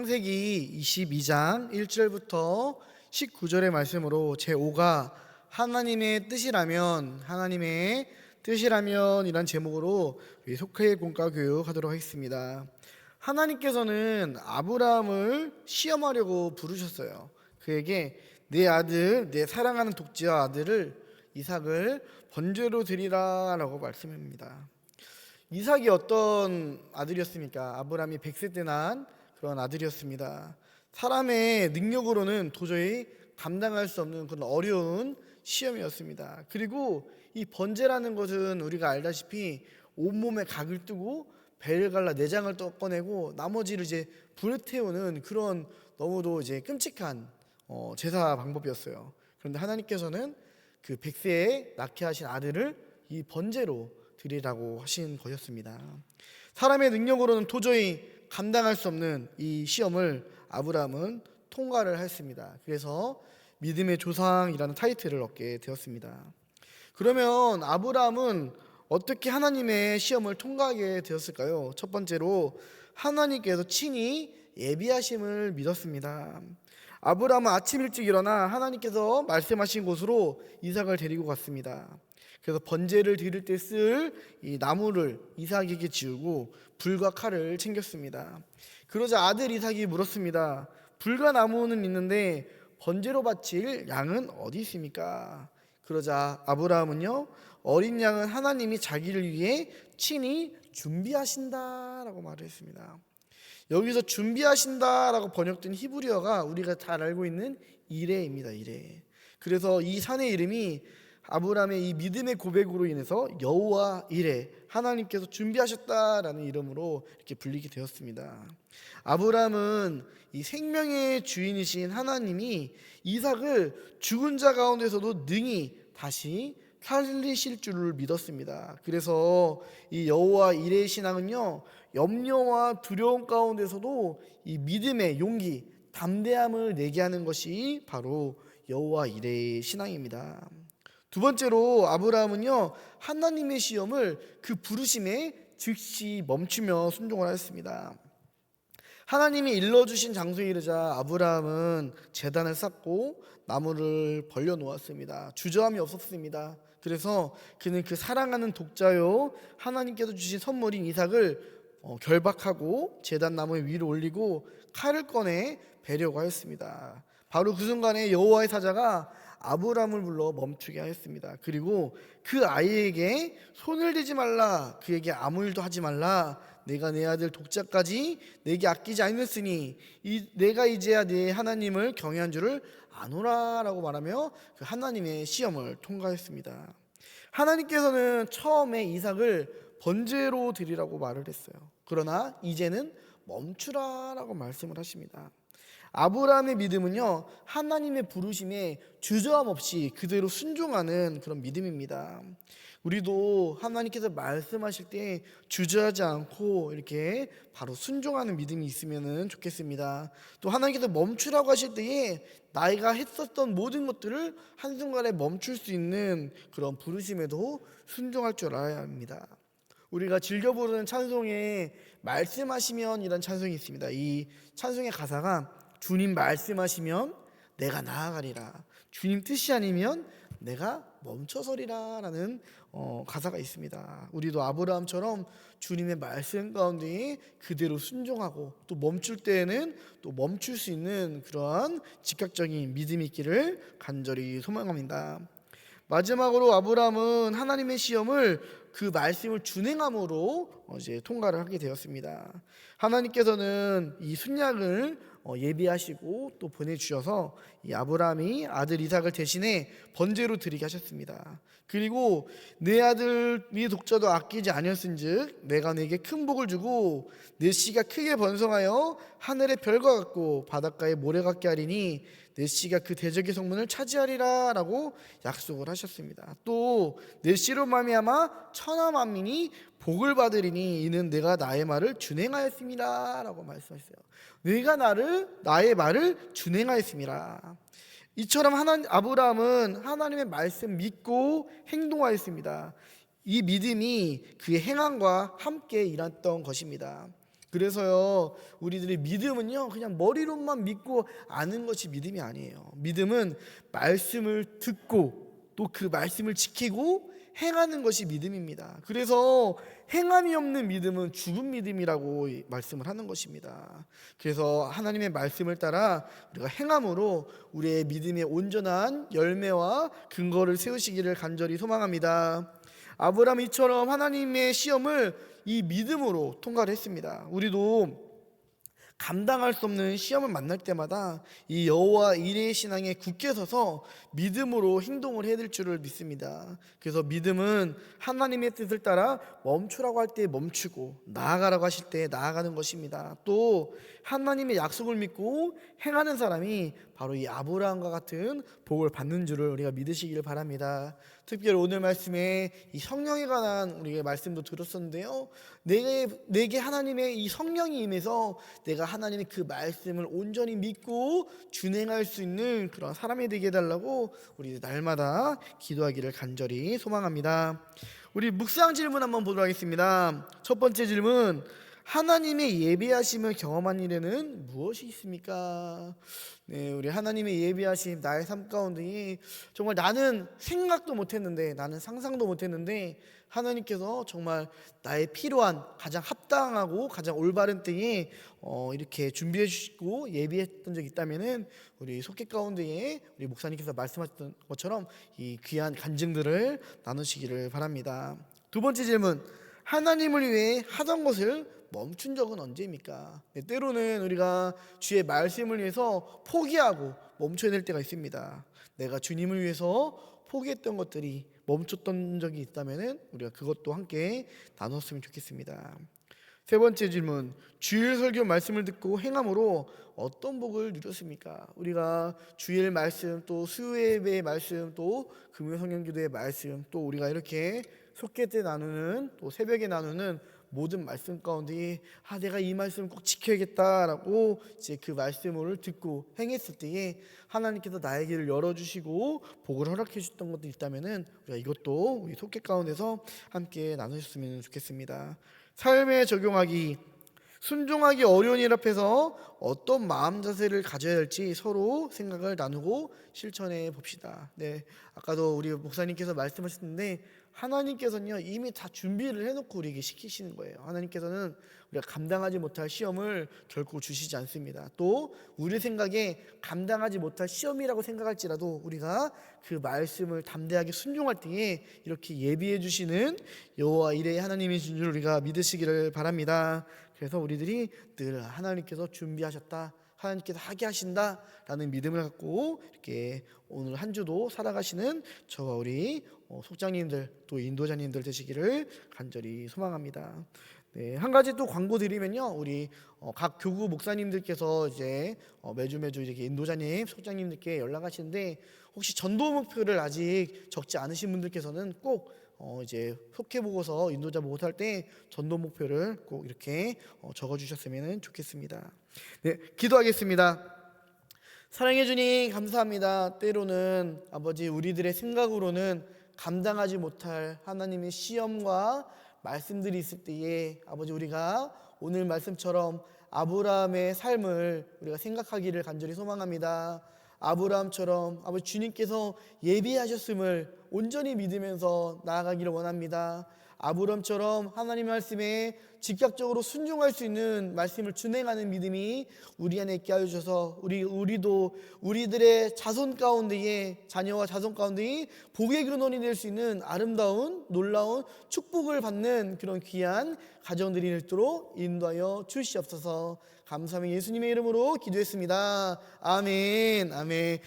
창세기 22장 1절부터 19절의 말씀으로 제5가 하나님의 뜻이라면 이란 제목으로 속회 공과 교육하도록 하겠습니다. 하나님께서는 아브라함을 시험하려고 부르셨어요. 그에게 내 아들, 내 사랑하는 독자 아들을 이삭을 번제로 드리라 라고 말씀합니다. 이삭이 어떤 아들이었습니까? 아브라함이 100세 때 낳은 그런 아들이었습니다. 사람의 능력으로는 도저히 감당할 수 없는 그런 어려운 시험이었습니다. 그리고 이 번제라는 것은 우리가 알다시피 온몸에 각을 뜨고 배를 갈라 내장을 꺼내고 나머지를 이제 불에 태우는 그런 너무도 이제 끔찍한 제사 방법이었어요. 그런데 하나님께서는 그 100세에 낳게 하신 아들을 이 번제로 드리라고 하신 것이었습니다. 사람의 능력으로는 도저히 감당할 수 없는 이 시험을 아브라함은 통과를 했습니다. 그래서 믿음의 조상이라는 타이틀을 얻게 되었습니다. 그러면 아브라함은 어떻게 하나님의 시험을 통과하게 되었을까요? 첫 번째로 하나님께서 친히 예비하심을 믿었습니다. 아브라함은 아침 일찍 일어나 하나님께서 말씀하신 곳으로 이삭을 데리고 갔습니다. 그래서 번제를 드릴 때 쓸 이 나무를 이삭에게 지우고 불과 칼을 챙겼습니다. 그러자 아들 이삭이 물었습니다. 불과 나무는 있는데 번제로 바칠 양은 어디 있습니까? 그러자 아브라함은요, 어린 양은 하나님이 자기를 위해 친히 준비하신다라고 말을 했습니다. 여기서 준비하신다라고 번역된 히브리어가 우리가 잘 알고 있는 이레입니다. 이레. 그래서 이 산의 이름이 아브라함의 이 믿음의 고백으로 인해서 여호와 이레, 하나님께서 준비하셨다라는 이름으로 이렇게 불리게 되었습니다. 아브라함은 이 생명의 주인이신 하나님이 이삭을 죽은 자 가운데서도 능히 다시 살리실 줄을 믿었습니다. 그래서 이 여호와 이레의 신앙은요, 염려와 두려움 가운데서도 이 믿음의 용기, 담대함을 내게 하는 것이 바로 여호와 이레의 신앙입니다. 두 번째로 아브라함은요, 하나님의 시험을 그 부르심에 즉시 멈추며 순종을 하였습니다. 하나님이 일러주신 장소에 이르자 아브라함은 제단을 쌓고 나무를 벌려 놓았습니다. 주저함이 없었습니다. 그래서 그는 그 사랑하는 독자요 하나님께서 주신 선물인 이삭을 결박하고 제단 나무 위로 올리고 칼을 꺼내 베려고 하였습니다. 바로 그 순간에 여호와의 사자가 아브라함을 불러 멈추게 하였습니다. 그리고 그 아이에게 손을 대지 말라, 그에게 아무 일도 하지 말라, 내가 내 아들 독자까지 내게 아끼지 않았으니 내가 이제야 내 하나님을 경외한 줄을 아노라 라고 말하며 그 하나님의 시험을 통과했습니다. 하나님께서는 처음에 이삭을 번제로 드리라고 말을 했어요. 그러나 이제는 멈추라 라고 말씀을 하십니다. 아브라함의 믿음은요, 하나님의 부르심에 주저함 없이 그대로 순종하는 그런 믿음입니다. 우리도 하나님께서 말씀하실 때 주저하지 않고 이렇게 바로 순종하는 믿음이 있으면 좋겠습니다. 또 하나님께서 멈추라고 하실 때에 나이가 했었던 모든 것들을 한순간에 멈출 수 있는 그런 부르심에도 순종할 줄 알아야 합니다. 우리가 즐겨 부르는 찬송에 말씀하시면 이런 찬송이 있습니다. 이 찬송의 가사가 주님 말씀하시면 내가 나아가리라, 주님 뜻이 아니면 내가 멈춰서리라 라는 가사가 있습니다. 우리도 아브라함처럼 주님의 말씀 가운데 그대로 순종하고 또 멈출 때에는 또 멈출 수 있는 그러한 즉각적인 믿음이 있기를 간절히 소망합니다. 마지막으로 아브라함은 하나님의 시험을 그 말씀을 준행함으로 이제 통과를 하게 되었습니다. 하나님께서는 이 순양을 예비하시고 또 보내주셔서 이 아브라함이 아들 이삭을 대신에 번제로 드리게 하셨습니다. 그리고 내 아들 네 독자도 아끼지 아니었은즉 내가 네게 큰 복을 주고 내 씨가 크게 번성하여 하늘의 별과 같고 바닷가의 모래 같게 하리니 내 씨가 그 대적의 성문을 차지하리라 라고 약속을 하셨습니다. 또 내 씨로 말미암아 천하 만민이 복을 받으리니 이는 내가 나의 말을 준행하였음이라 라고 말씀하셨어요. 내가 나의 말을 준행하였음이라. 이처럼 아브라함은 하나님의 말씀 믿고 행동하였습니다. 이 믿음이 그의 행함과 함께 일했던 것입니다. 그래서요, 우리들의 믿음은요, 그냥 머리로만 믿고 아는 것이 믿음이 아니에요. 믿음은 말씀을 듣고 또 그 말씀을 지키고 행하는 것이 믿음입니다. 그래서 행함이 없는 믿음은 죽은 믿음이라고 말씀을 하는 것입니다. 그래서 하나님의 말씀을 따라 우리가 행함으로 우리의 믿음의 온전한 열매와 근거를 세우시기를 간절히 소망합니다. 아브라함 이처럼 하나님의 시험을 이 믿음으로 통과를 했습니다. 우리도 감당할 수 없는 시험을 만날 때마다 이 여호와 이레의 신앙에 굳게 서서 믿음으로 행동을 해야 될 줄을 믿습니다. 그래서 믿음은 하나님의 뜻을 따라 멈추라고 할 때 멈추고 나아가라고 하실 때 나아가는 것입니다. 또 하나님의 약속을 믿고 행하는 사람이 바로 이 아브라함과 같은 복을 받는 줄을 우리가 믿으시기를 바랍니다. 특별히 오늘 말씀에 이 성령에 관한 우리가 말씀도 들었었는데요, 내게 하나님의 이 성령이 임해서 내가 하나님의 그 말씀을 온전히 믿고 준행할 수 있는 그런 사람이 되게 해달라고 우리 날마다 기도하기를 간절히 소망합니다. 우리 묵상 질문 한번 보도록 하겠습니다. 첫 번째 질문, 하나님의 예비하심을 경험한 일에는 무엇이 있습니까? 네, 우리 하나님의 예비하심, 나의 삶 가운데 정말 나는 생각도 못했는데, 나는 상상도 못했는데 하나님께서 정말 나의 필요한 가장 합당하고 가장 올바른 때에 이렇게 준비해 주시고 예비했던 적이 있다면은 우리 속회 가운데에 우리 목사님께서 말씀하셨던 것처럼 이 귀한 간증들을 나누시기를 바랍니다. 두 번째 질문, 하나님을 위해 하던 것을 멈춘 적은 언제입니까? 네, 때로는 우리가 주의 말씀을 위해서 포기하고 멈춰야 될 때가 있습니다. 내가 주님을 위해서 포기했던 것들이 멈췄던 적이 있다면 우리가 그것도 함께 나눴으면 좋겠습니다. 세 번째 질문, 주일 설교 말씀을 듣고 행함으로 어떤 복을 누렸습니까? 우리가 주일 말씀, 또 수요예배의 말씀, 또 금요 성경기도의 말씀, 또 우리가 이렇게 속회 때 나누는, 또 새벽에 나누는 모든 말씀 가운데 내가 이 말씀 꼭 지켜야겠다라고 이제 그 말씀을 듣고 행했을 때에 하나님께서 나의 길을 열어주시고 복을 허락해 주셨던 것도 있다면은 우리가 이것도 우리 속회 가운데서 함께 나누셨으면 좋겠습니다. 삶에 적용하기, 순종하기 어려운 일 앞에서 어떤 마음 자세를 가져야 할지 서로 생각을 나누고 실천해 봅시다. 네, 아까도 우리 목사님께서 말씀하셨는데 하나님께서는요 이미 다 준비를 해놓고 우리에게 시키시는 거예요. 하나님께서는 우리가 감당하지 못할 시험을 결코 주시지 않습니다. 또 우리 생각에 감당하지 못할 시험이라고 생각할지라도 우리가 그 말씀을 담대하게 순종할 때에 이렇게 예비해 주시는 여호와 이레의 하나님이 준 줄 우리가 믿으시기를 바랍니다. 그래서 우리들이 늘 하나님께서 준비하셨다, 하나님께서 하게 하신다라는 믿음을 갖고 이렇게 오늘 한 주도 살아가시는 저와 우리 속장님들 또 인도자님들 되시기를 간절히 소망합니다. 네, 한 가지 또 광고 드리면요, 우리 각 교구 목사님들께서 이제 매주 이렇게 인도자님, 속장님들께 연락하시는데 혹시 전도 목표를 아직 적지 않으신 분들께서는 꼭 이제 속회 보고서 인도자 보고서 할 때 전도 목표를 꼭 이렇게 적어주셨으면 좋겠습니다. 네, 기도하겠습니다. 사랑해 주님 감사합니다. 때로는 아버지 우리들의 생각으로는 감당하지 못할 하나님의 시험과 말씀들이 있을 때에 아버지 우리가 오늘 말씀처럼 아브라함의 삶을 우리가 생각하기를 간절히 소망합니다. 아브라함처럼 아버지 주님께서 예비하셨음을 온전히 믿으면서 나아가기를 원합니다. 아브라함처럼 하나님 말씀에 즉각적으로 순종할 수 있는 말씀을 준행하는 믿음이 우리 안에 있게 하여 주셔서 우리도 우리들의 자손 가운데에 자녀와 자손 가운데에 복의 근원이 될 수 있는 아름다운 놀라운 축복을 받는 그런 귀한 가정들이 되도록 인도하여 주시옵소서. 감사하며 예수님의 이름으로 기도했습니다. 아멘. 아멘.